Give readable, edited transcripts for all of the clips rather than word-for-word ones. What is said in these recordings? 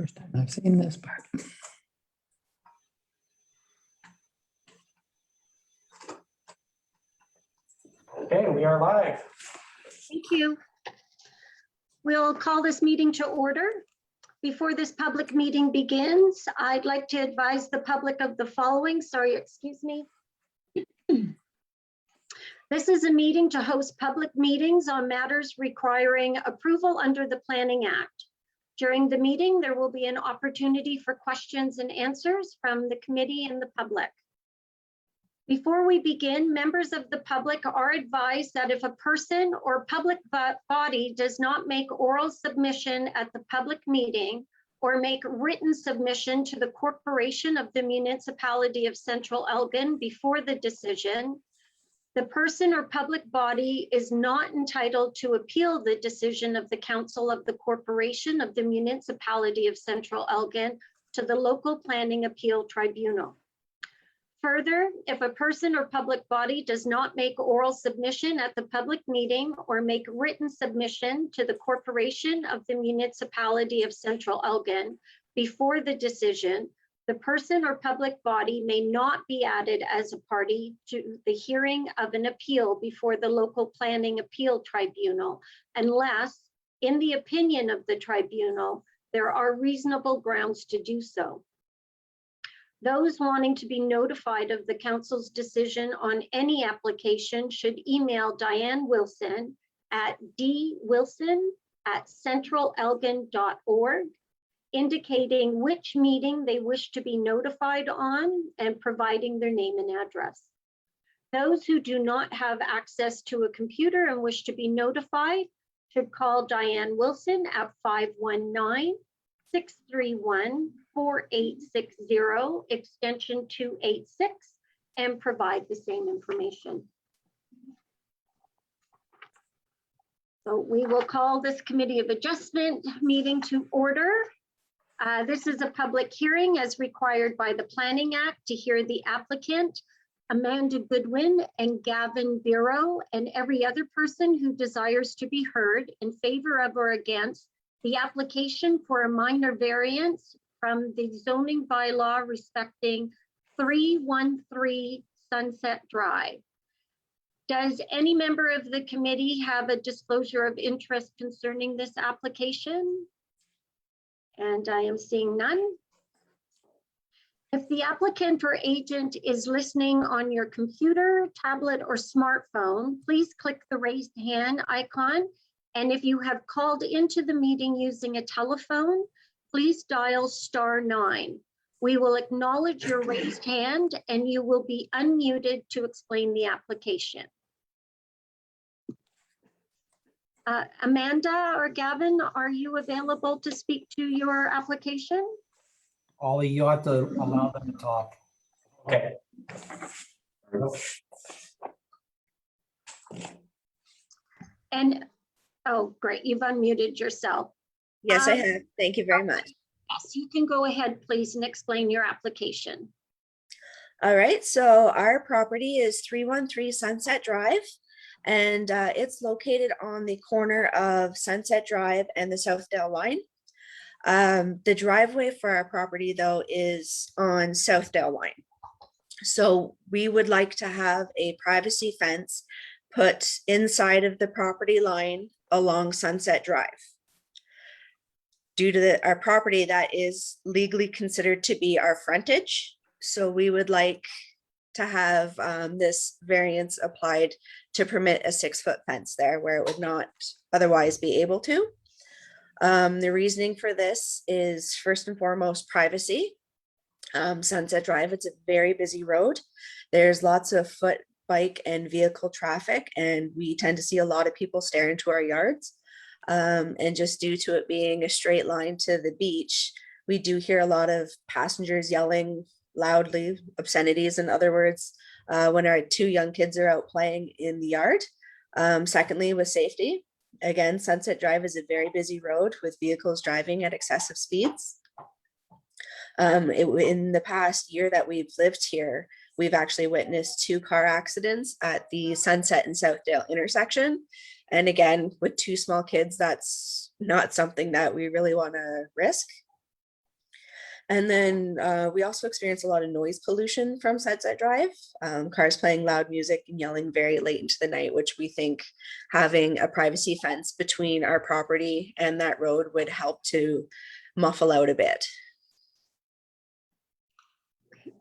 First time I've seen this part. Okay, we are live. Thank you. We'll call this meeting to order. Before this public meeting begins, I'd like to advise the public of the following. Sorry, excuse me. This is a meeting to host public meetings on matters requiring approval under the Planning Act. During the meeting, there will be an opportunity for questions and answers from the committee and the public. Before we begin, members of the public are advised that if a person or public body does not make oral submission at the public meeting or make written submission to the Corporation of the Municipality of Central Elgin before the decision, the person or public body is not entitled to appeal the decision of the Council of the Corporation of the Municipality of Central Elgin to the Local Planning Appeal Tribunal. Further, if a person or public body does not make oral submission at the public meeting or make written submission to the Corporation of the Municipality of Central Elgin before the decision, the person or public body may not be added as a party to the hearing of an appeal before the Local Planning Appeal Tribunal, unless, in the opinion of the tribunal, there are reasonable grounds to do so. Those wanting to be notified of the council's decision on any application should email Diane Wilson at dwilson@centralelgin.org, indicating which meeting they wish to be notified on and providing their name and address. Those who do not have access to a computer and wish to be notified should call Diane Wilson at 519-631-4860, extension 286, and provide the same information. So we will call this Committee of Adjustment meeting to order. This is a public hearing as required by the Planning Act to hear the applicant, Amanda Goodwin and Gavin Bureau, and every other person who desires to be heard in favor of or against the application for a minor variance from the zoning bylaw respecting 313 Sunset Drive. Does any member of the committee have a disclosure of interest concerning this application? And I am seeing none. If the applicant or agent is listening on your computer, tablet, or smartphone, please click the raised hand icon. And if you have called into the meeting using a telephone, please dial *9. We will acknowledge your raised hand and you will be unmuted to explain the application. Amanda or Gavin, are you available to speak to your application? Ollie, you have to allow them to talk. Okay. And, oh, great, you've unmuted yourself. Yes, I have. Thank you very much. Yes, you can go ahead, please, and explain your application. All right, so our property is 313 Sunset Drive, and it's located on the corner of Sunset Drive and the Southdale Line. The driveway for our property, though, is on Southdale Line. So we would like to have a privacy fence put inside of the property line along Sunset Drive. Due to our property, that is legally considered to be our frontage. So we would like to have this variance applied to permit a 6-foot fence there where it would not otherwise be able to. The reasoning for this is first and foremost privacy. Sunset Drive, it's a very busy road. There's lots of foot, bike, and vehicle traffic, and we tend to see a lot of people stare into our yards. And just due to it being a straight line to the beach, we do hear a lot of passengers yelling loudly, obscenities in other words, when our 2 young kids are out playing in the yard. Secondly, with safety, again, Sunset Drive is a very busy road with vehicles driving at excessive speeds. In the past year that we've lived here, we've actually witnessed 2 car accidents at the Sunset and Southdale intersection. And again, with 2 small kids, that's not something that we really want to risk. And then we also experience a lot of noise pollution from Sunset Drive, cars playing loud music and yelling very late into the night, which we think having a privacy fence between our property and that road would help to muffle out a bit.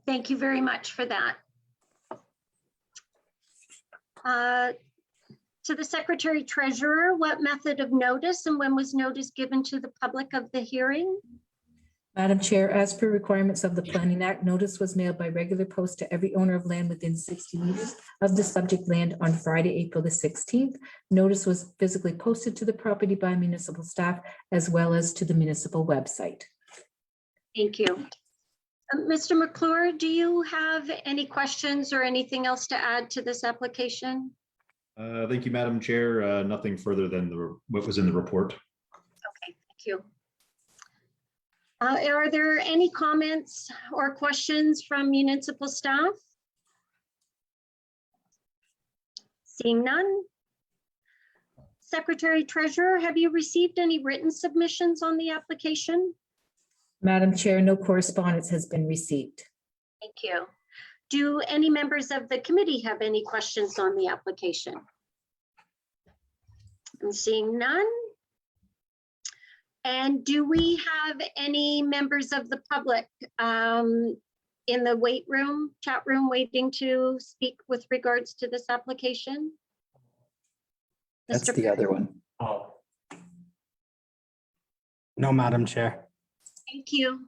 Thank you very much for that. To the Secretary Treasurer, what method of notice and when was notice given to the public of the hearing? Madam Chair, as per requirements of the Planning Act, notice was mailed by regular post to every owner of land within 60 meters of the subject land on Friday, April the 16th. Notice was physically posted to the property by municipal staff as well as to the municipal website. Thank you. Mr. McClure, do you have any questions or anything else to add to this application? Thank you, Madam Chair. Nothing further than what was in the report. Okay, thank you. Are there any comments or questions from municipal staff? Seeing none. Secretary Treasurer, have you received any written submissions on the application? Madam Chair, no correspondence has been received. Thank you. Do any members of the committee have any questions on the application? I'm seeing none. And do we have any members of the public in the chat room waiting to speak with regards to this application? That's Mr. the other one. Oh. No, Madam Chair. Thank you.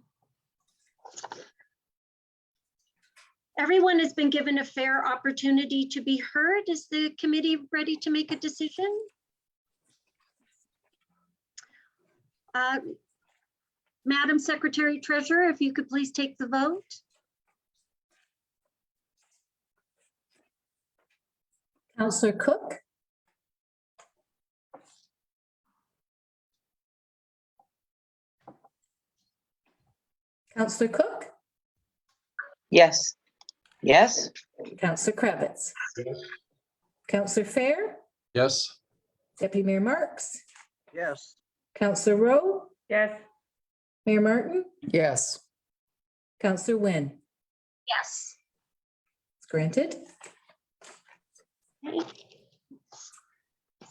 Everyone has been given a fair opportunity to be heard. Is the committee ready to make a decision? Madam Secretary Treasurer, if you could please take the vote. Councillor Cook, Councillor Cook, Yes. Yes. Councillor Kravitz, Councillor Fair, Yes. Deputy Mayor Marks, Yes. Councillor Rowe, Yes. Mayor Martin, Yes. Councillor Wynn. Yes. It's granted. Okay.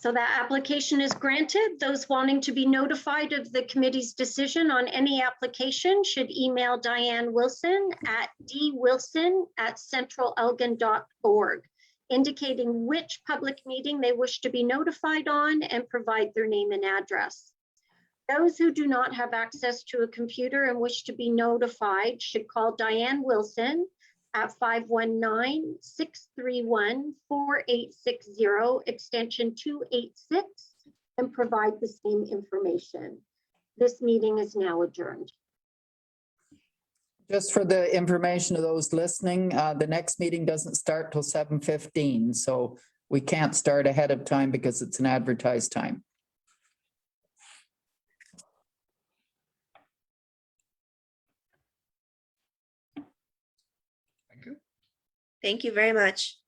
So that application is granted. Those wanting to be notified of the committee's decision on any application should email Diane Wilson at dwilson@centralelgin.org, indicating which public meeting they wish to be notified on and provide their name and address. Those who do not have access to a computer and wish to be notified should call Diane Wilson at 519-631-4860, extension 286, and provide the same information. This meeting is now adjourned. Just for the information of those listening, the next meeting doesn't start till 7:15, so we can't start ahead of time because it's an advertised time. Thank you very much.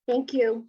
Thank you.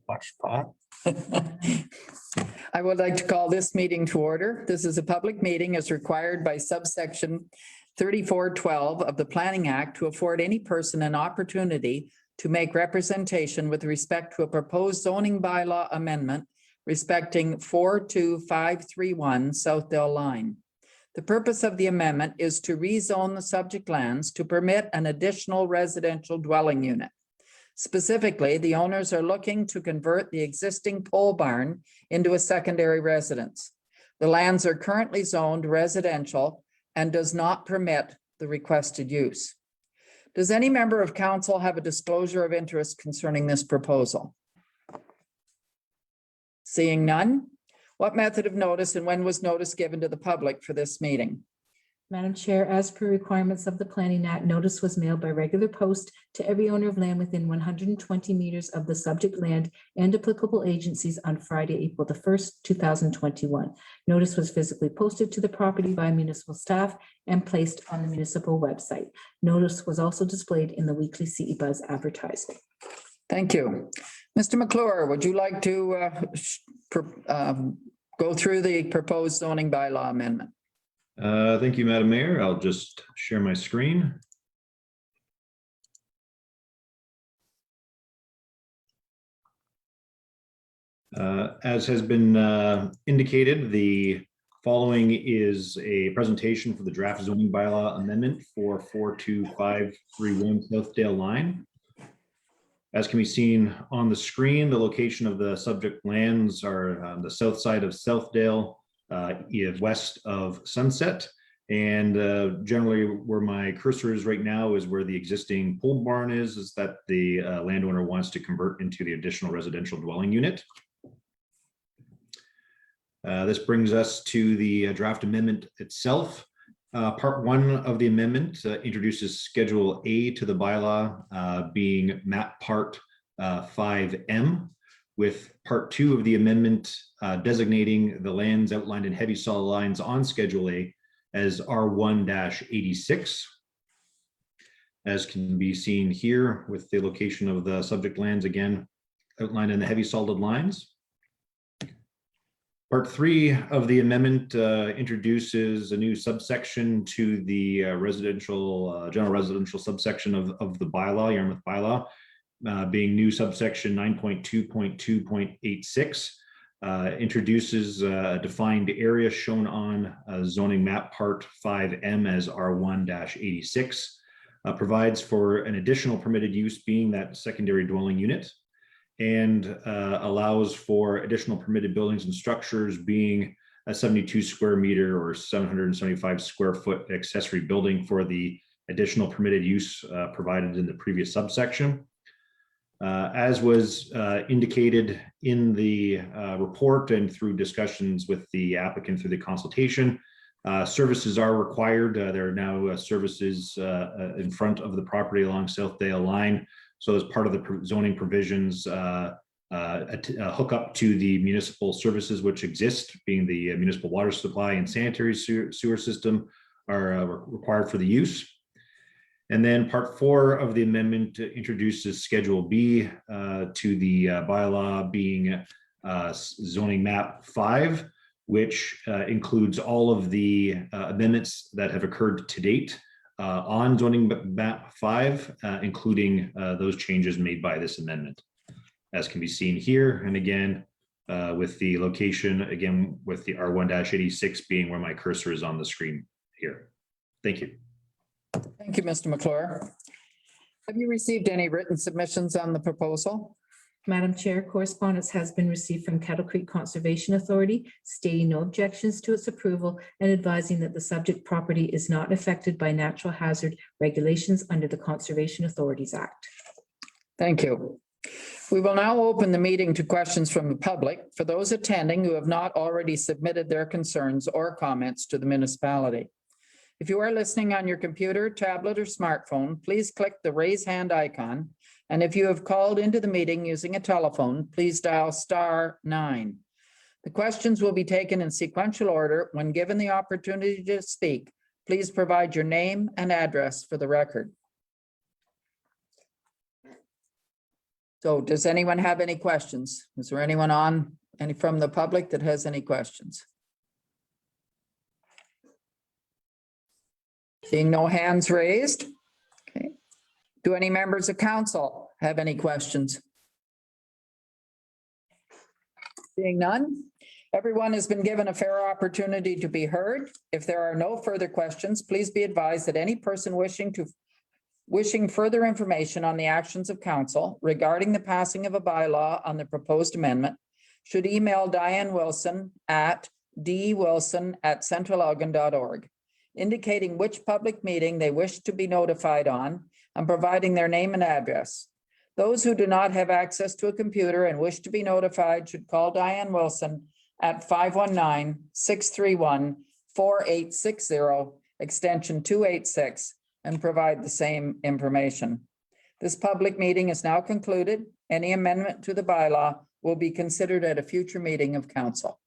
Watch spot. I would like to call this meeting to order. This is a public meeting as required by subsection 3412 of the Planning Act to afford any person an opportunity to make representation with respect to a proposed zoning bylaw amendment respecting 42531 Southdale Line. The purpose of the amendment is to rezone the subject lands to permit an additional residential dwelling unit. Specifically, the owners are looking to convert the existing pole barn into a secondary residence. The lands are currently zoned residential and does not permit the requested use. Does any member of council have a disclosure of interest concerning this proposal? Seeing none, what method of notice and when was notice given to the public for this meeting? Madam Chair, as per requirements of the Planning Act, notice was mailed by regular post to every owner of land within 120 meters of the subject land and applicable agencies on Friday, April the 1st, 2021. Notice was physically posted to the property by municipal staff and placed on the municipal website. Notice was also displayed in the weekly CE Buzz advertising. Thank you. Mr. McClure, would you like to go through the proposed zoning bylaw amendment? Thank you, Madam Mayor. I'll just share my screen. As has been indicated, the following is a presentation for the draft zoning bylaw amendment for 42531 Southdale Line. As can be seen on the screen, the location of the subject lands are on the south side of Southdale, west of Sunset, and generally where my cursor is right now is where the existing pole barn is that the landowner wants to convert into the additional residential dwelling unit. This brings us to the draft amendment itself. Part one of the amendment introduces Schedule A to the bylaw, being map part 5M, with part two of the amendment designating the lands outlined in heavy solid lines on Schedule A as R1-86. As can be seen here with the location of the subject lands again outlined in the heavy solid lines. Part three of the amendment introduces a new subsection to the general residential subsection of the bylaw, Yarmouth bylaw, being new subsection 9.2.2.86, introduces a defined area shown on zoning map part 5M as R1-86, provides for an additional permitted use being that secondary dwelling unit, and allows for additional permitted buildings and structures being a 72 square meter or 775 square foot accessory building for the additional permitted use provided in the previous subsection. As was indicated in the report and through discussions with the applicant through the consultation, services are required. There are now services in front of the property along Southdale Line. So as part of the zoning provisions, hook up to the municipal services which exist, being the municipal water supply and sanitary sewer system, are required for the use. And then part four of the amendment introduces Schedule B to the bylaw, being zoning map 5, which includes all of the amendments that have occurred to date on zoning map 5, including those changes made by this amendment, as can be seen here. And again, with the location, again, with the R1-86 being where my cursor is on the screen here. Thank you. Thank you, Mr. McClure. Have you received any written submissions on the proposal? Madam Chair, correspondence has been received from Kettle Creek Conservation Authority stating no objections to its approval and advising that the subject property is not affected by natural hazard regulations under the Conservation Authorities Act. Thank you. We will now open the meeting to questions from the public. For those attending who have not already submitted their concerns or comments to the municipality. If you are listening on your computer, tablet, or smartphone, please click the raise hand icon. And if you have called into the meeting using a telephone, please dial *9. The questions will be taken in sequential order. When given the opportunity to speak, please provide your name and address for the record. So does anyone have any questions? Is there anyone on, any from the public that has any questions? Seeing no hands raised. Okay. Do any members of council have any questions? Seeing none, everyone has been given a fair opportunity to be heard. If there are no further questions, please be advised that any person wishing further information on the actions of council regarding the passing of a bylaw on the proposed amendment should email Diane Wilson at dwilson@centralalgon.org, indicating which public meeting they wish to be notified on and providing their name and address. Those who do not have access to a computer and wish to be notified should call Diane Wilson at 519-631-4860, extension 286, and provide the same information. This public meeting is now concluded. Any amendment to the bylaw will be considered at a future meeting of council.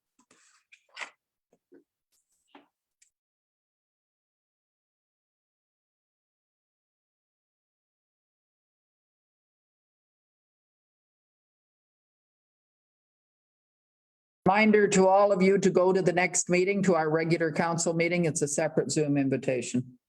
Reminder to all of you to go to the next meeting, to our regular council meeting. It's a separate Zoom invitation.